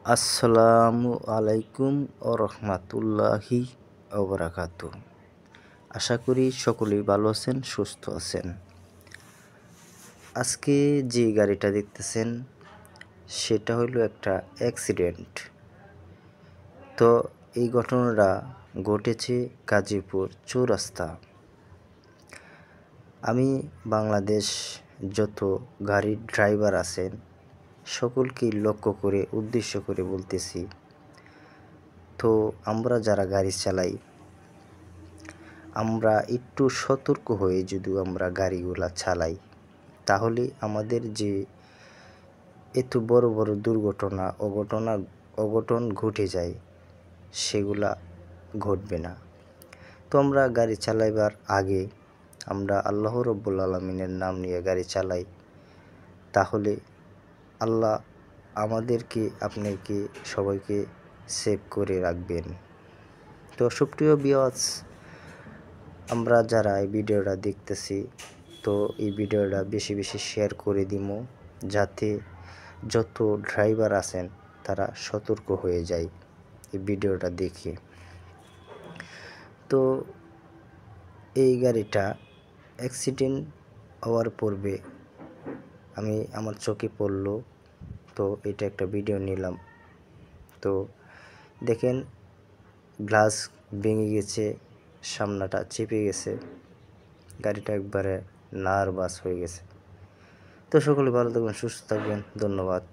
আসসালামু আলাইকুম ও রহমতুল্লাহি ওবরাকাতু। আশা করি সকলেই ভালো আছেন, সুস্থ আছেন। আজকে যে গাড়িটা দেখতেছেন সেটা হলো একটা অ্যাক্সিডেন্ট। তো এই ঘটনাটা ঘটেছে গাজীপুর চৌরাস্তা। আমি বাংলাদেশ যত গাড়ির ড্রাইভার আছেন সকলকেই লক্ষ্য করে উদ্দেশ্য করে বলতেছি, তো আমরা যারা গাড়ি চালাই আমরা একটু সতর্ক হয়ে যদি আমরা গাড়িগুলা চালাই তাহলে আমাদের যে এত বড় বড় দুর্ঘটনা অঘটন ঘটে যায় সেগুলা ঘটবে না। তো আমরা গাড়ি চালাইবার আগে আমরা আল্লাহ রব্বুল আলামিনের নাম নিয়ে গাড়ি চালাই, তাহলে আল্লাহ আমাদেরকে আপনাকে সবাইকে সেভ করে রাখবেন। তো সুপ্রিয় ভিউয়ার্স, আমরা যারা এই ভিডিওটা দেখতেছি, তো এই ভিডিওটা বেশি বেশি শেয়ার করে দিমু যাতে যত ড্রাইভার আছেন তারা সতর্ক হয়ে যায় এই ভিডিওটা দেখে। তো এই গাড়িটা অ্যাক্সিডেন্ট হওয়ার পূর্বে আমার চোখে পড়লো, তো এটা একটা ভিডিও নিলাম। তো দেখেন গ্লাস ভেঙে গেছে, সামনাটা চেপে গেছে, গাড়িটা একবারে নার্ভাস হয়ে গেছে। তো সকলে ভালো থাকবেন, সুস্থ থাকবেন, ধন্যবাদ।